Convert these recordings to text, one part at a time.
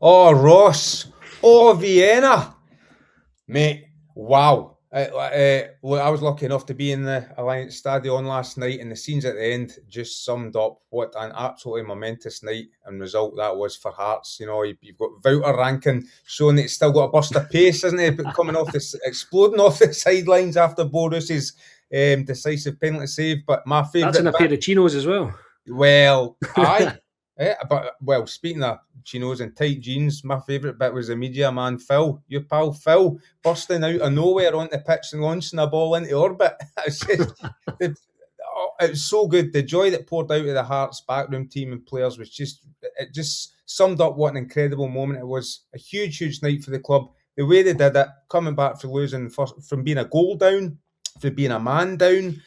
Oh, Ross. Oh, Vienna. Mate, wow. Look, I was lucky enough to be in the Alliance Stadion last night, and the scenes at the end just summed up what an absolutely momentous night and result that was for Hearts. You know, you've got Wouter Vrancken showing that he's still got a burst of pace, isn't he? But coming off this, exploding off the sidelines after Borus's decisive penalty save. But my favourite That's in a pair of chinos as well. Well, aye. But speaking of chinos and tight jeans, my favourite bit was the media man Phil, your pal Phil, bursting out of nowhere onto the pitch and launching a ball into orbit. It was so good. The joy that poured out of the Hearts backroom team and players was just summed up what an incredible moment it was. A huge night for the club. The way they did it, coming back from losing from being a goal down, from being a man down,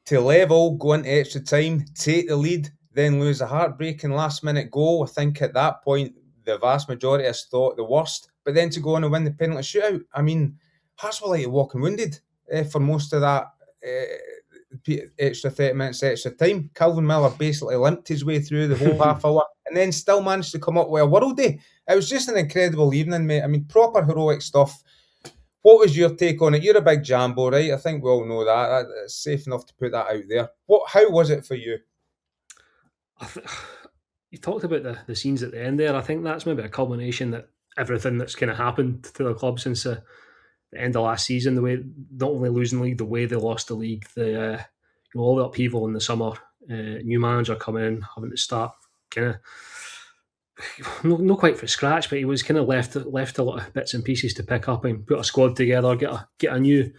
to level, go into extra time, take the lead, then lose a heartbreaking last-minute goal. I think at that point, the vast majority of us thought the worst. But then to go on and win the penalty shootout, I mean, Hearts were like walking wounded for most of that extra 30 minutes extra time. Calvin Miller basically limped his way through the whole half hour and then still managed to come up with a worldie. It was just an incredible evening, mate. I mean, proper heroic stuff. What was your take on it? You're a big Jambo, right? I think we all know that. It's safe enough to put that out there. How was it for you? You talked about the scenes at the end there. I think that's maybe a culmination that everything that's kind of happened to the club since the end of last season. The way, not only losing the league, the way they lost the league, all the upheaval in the summer, new manager coming in, having to start kind of not quite from scratch, but he was kind of left a lot of bits and pieces to pick up and put a squad together, get a new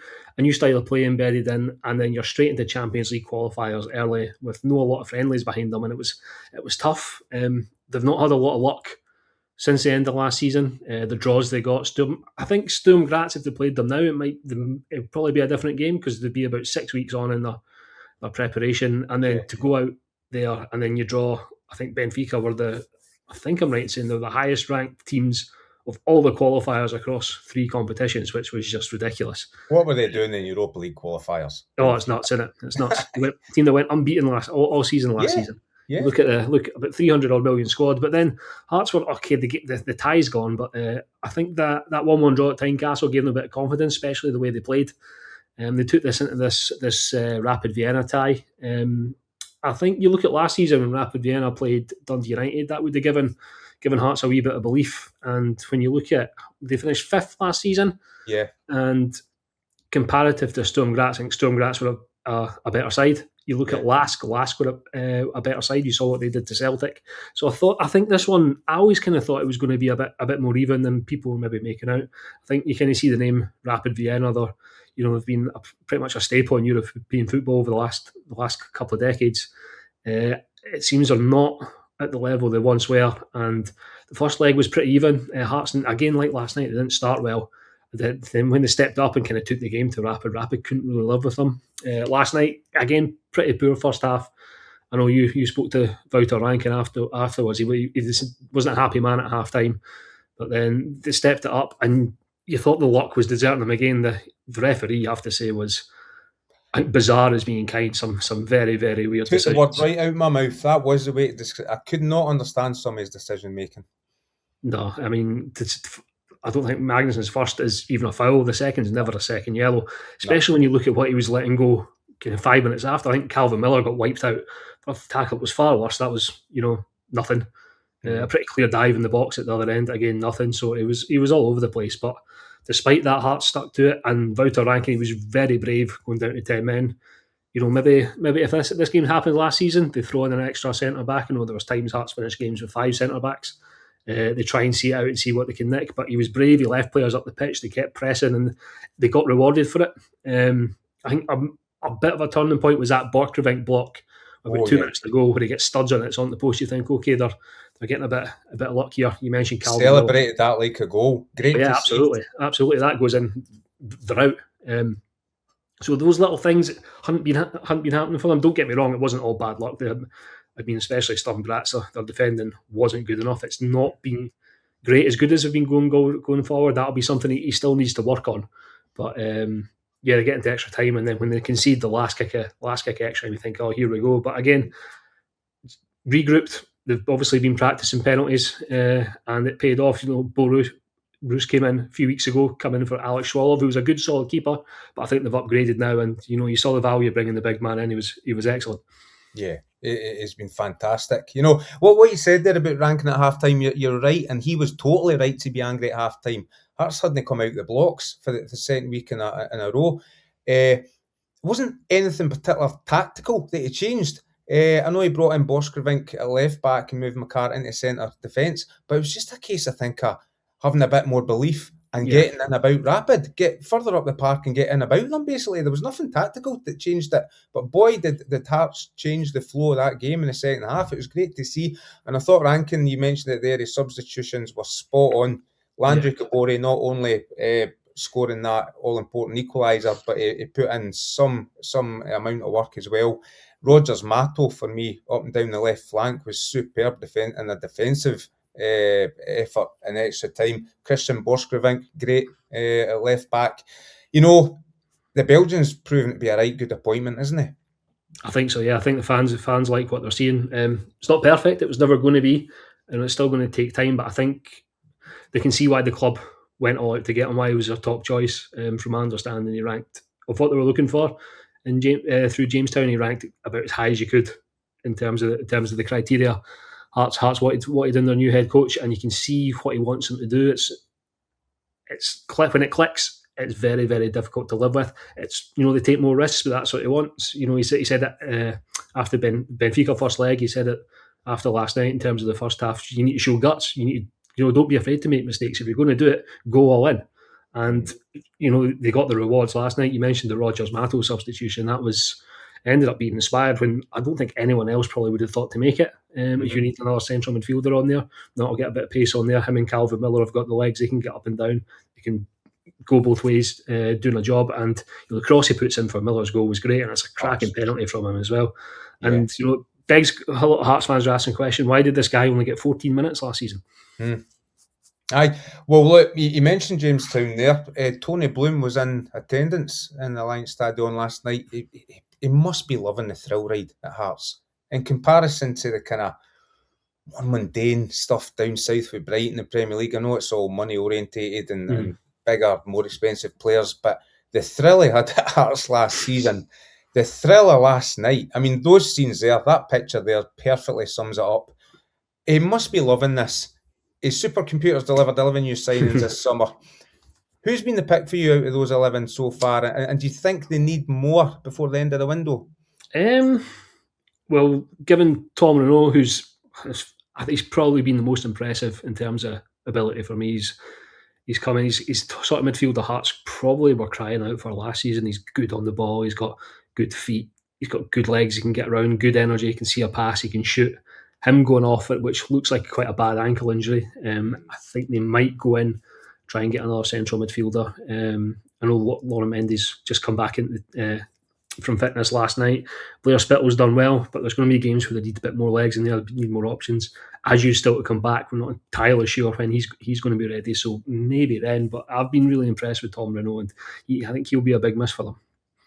style of play embedded in, and then you're straight into Champions League qualifiers early with a lot of friendlies behind them, and it was tough. They've not had a lot of luck since the end of last season. The draws they got, I think Sturm Graz, if they played them now, it'd probably be a different game because they'd be about 6 weeks on in their preparation, and then to go out there and then you draw. I think Benfica were I think I'm right in saying they're the highest ranked teams of all the qualifiers across 3 competitions, which was just ridiculous. What were they doing in Europa League qualifiers? Oh, it's nuts, isn't it? It's nuts. The team that went unbeaten all season last season. Yeah. Look about 300 odd million squad, but then Hearts were okay. The tie's gone, but I think that 1-1 draw at Tynecastle gave them a bit of confidence, especially the way they played. They took this into this Rapid Vienna tie. I think you look at last season when Rapid Vienna played Dundee United, that would have given Hearts a wee bit of belief. And when you look at, they finished 5th last season. Yeah. And comparative to Sturm Graz, I think Sturm Graz were a better side. You look at Lask were a better side. You saw what they did to Celtic. So I think this one, I always kind of thought it was going to be a bit more even than people were maybe making out. I think you kind of see the name Rapid Vienna. They've been pretty much a staple in European football over the last couple of decades. It seems they're not at the level they once were, and the first leg was pretty even. Hearts, again, like last night, they didn't start well. Then when they stepped up and kind of took the game to Rapid couldn't really live with them. Last night, again, pretty poor first half. I know you spoke to Wouter Vrancken afterwards. He wasn't a happy man at half time, but then they stepped it up, and you thought the luck was deserting them again. The referee, you have to say, was bizarre as being kind. Some very, very weird decisions. Took the word right out of my mouth. That was the way I could not understand some of his decision making. No, I mean, I don't think Magnussen's first is even a foul. The second is never a second yellow, especially when you look at what he was letting go kind of 5 minutes after. I think Calvin Miller got wiped out. The tackle was far worse. That was, nothing. A pretty clear dive in the box at the other end. Again, nothing. So he was all over the place. But despite that, Hearts stuck to it. And Wouter Vrancken, he was very brave going down to 10 men. Maybe if this game happened last season, they throw in an extra centre back. I know there was times Hearts finished games with 5 centre backs. They try and see it out and see what they can nick. But he was brave. He left players up the pitch. They kept pressing and they got rewarded for it. I think a bit of a turning point was that Borchgrevink block about 2 minutes to go where he gets studs on it. It's on the post. You think, okay, they're getting a bit of luck here. You mentioned Calvin. Celebrated that like a goal. Great. Yeah, absolutely. That goes in. They're out. So those little things hadn't been happening for them. Don't get me wrong, it wasn't all bad luck. Especially Sturm Graz, their defending wasn't good enough. It's not been great as good as they've been going forward. That'll be something he still needs to work on. But they get into extra time, and then when they concede the last kick extra, you think, oh, here we go. But again, regrouped, they've obviously been practicing penalties, and it paid off. Bruce came in a few weeks ago, coming in for Alex Schwolow, who was a good, solid keeper, but I think they've upgraded now, and you saw the value of bringing the big man in. He was excellent. Yeah, it's been fantastic. What you said there about Rankin at half-time, you're right, and he was totally right to be angry at half-time. Hearts hadn't come out the blocks for the second week in a row. It wasn't anything particular tactical that he changed. I know he brought in Vrancken at left back and moved McCart into centre defence, but it was just a case, I think, of having a bit more belief and getting in about Rapid, get further up the park and get in about them, basically. There was nothing tactical that changed it. But boy, did Hearts change the flow of that game in the second half. It was great to see. And I thought Rankin, you mentioned it there, his substitutions were spot on. Landry Kabore not only scoring that all-important equaliser, but he put in some amount of work as well. Rogers Mato, for me, up and down the left flank, was superb in a defensive effort in extra time. Christian Vrancken, great at left back. The Belgian's proven to be a right good appointment, isn't he? I think so, yeah. I think the fans like what they're seeing. It's not perfect, it was never going to be, and it's still going to take time, but I think they can see why the club went all out to get him, why he was their top choice. From my understanding, he ranked of what they were looking for, and through Jamestown he ranked about as high as you could in terms of the criteria. Hearts wanted in their new head coach, and you can see what he wants them to do. When it clicks, it's very, very difficult to live with. It's they take more risks, but that's what he wants. He said that after Benfica first leg, he said it after last night in terms of the first half. You need to show guts. You need to, don't be afraid to make mistakes. If you're going to do it, go all in. And they got the rewards last night. You mentioned the Rogers Mato substitution. That ended up being inspired when I don't think anyone else probably would have thought to make it. If you need another central midfielder on there, that'll get a bit of pace on there. Him and Calvin Miller have got the legs. They can get up and down. They can go both ways doing a job. And the cross he puts in for Miller's goal was great, and it's a cracking penalty from him as well. And begs a lot of Hearts fans are asking the question, why did this guy only get 14 minutes last season? Aye, well, look, you mentioned Jamestown there. Tony Bloom was in attendance in the Alliance Stadion last night. He must be loving the thrill ride at Hearts. In comparison to the kind of more mundane stuff down south with Brighton, the Premier League, I know it's all money orientated and bigger, more expensive players, but the thrill he had at Hearts last season, the thrill of last night, I mean, those scenes there, that picture there perfectly sums it up. He must be loving this. His supercomputers delivered 11 new signings this summer. Who's been the pick for you out of those 11 so far? And do you think they need more before the end of the window? Well, given Tom Renault, I think he's probably been the most impressive in terms of ability for me. He's coming. He's sort of midfielder Hearts probably were crying out for last season. He's good on the ball. He's got good feet. He's got good legs. He can get around. Good energy. He can see a pass. He can shoot. Him going off it, which looks like quite a bad ankle injury. I think they might go in, try and get another central midfielder. I know Lauren Mendy's just come back from fitness last night. Blair Spittle's done well, but there's going to be games where they need a bit more legs in there, need more options. Aju's still to come back. We're not entirely sure when he's going to be ready, so maybe then. But I've been really impressed with Tom Renault, and I think he'll be a big miss for them.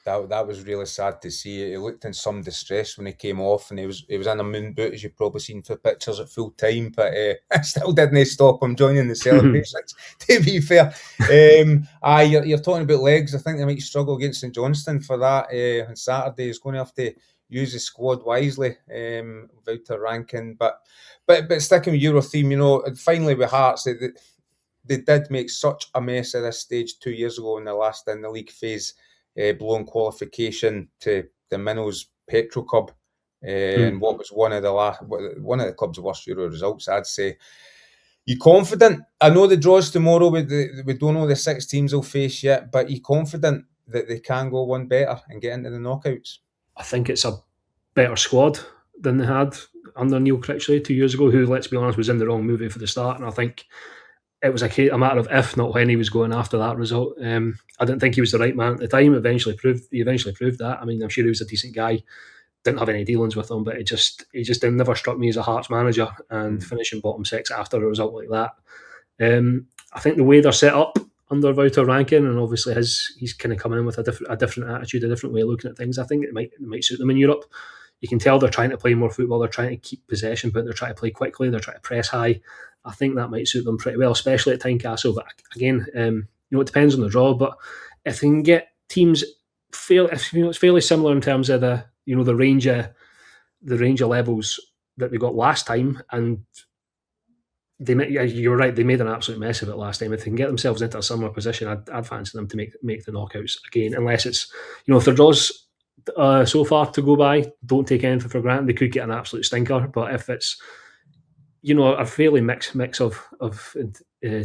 That was really sad to see. He looked in some distress when he came off, and he was in a moon boot, as you've probably seen for pictures at full time, but it still didn't stop him joining the celebrations, to be fair. You're talking about legs. I think they might struggle against St Johnstone for that on Saturday. He's going to have to use his squad wisely, Wouter Vrancken. But sticking with Euro theme, finally with Hearts, they did make such a mess at this stage 2 years ago in the league phase. Blown qualification to the Minnows Petro Cup, and what was one of the club's worst Euro results, I'd say. You confident? I know the draws tomorrow. We don't know the 6 teams they'll face yet, but you confident that they can go one better and get into the knockouts? I think it's a better squad than they had under Neil Critchley 2 years ago, who, let's be honest, was in the wrong movie for the start, and I think it was a matter of if, not when, he was going after that result. I didn't think he was the right man at the time. He eventually proved that. I mean, I'm sure he was a decent guy. Didn't have any dealings with him, but he just never struck me as a Hearts manager. And finishing bottom 6 after a result like that, I think the way they're set up under Wouter Vrancken, and obviously he's kind of come in with a different attitude, a different way of looking at things. I think it might suit them in Europe. you can tell they're trying to play more football. They're trying to keep possession, but they're trying to play quickly. They're trying to press high. I think that might suit them pretty well, especially at Tynecastle. But again, it depends on the draw. But if they can get teams it's fairly similar in terms of the range of levels that they got last time, and you're right, they made an absolute mess of it last time. If they can get themselves into a similar position, I'd fancy them to make the knockouts again, unless it's, if their draws so far to go by, don't take anything for granted. They could get an absolute stinker, but if it's a fairly mix of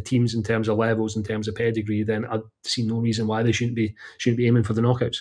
teams in terms of levels, in terms of pedigree, then I'd see no reason why they shouldn't be aiming for the knockouts.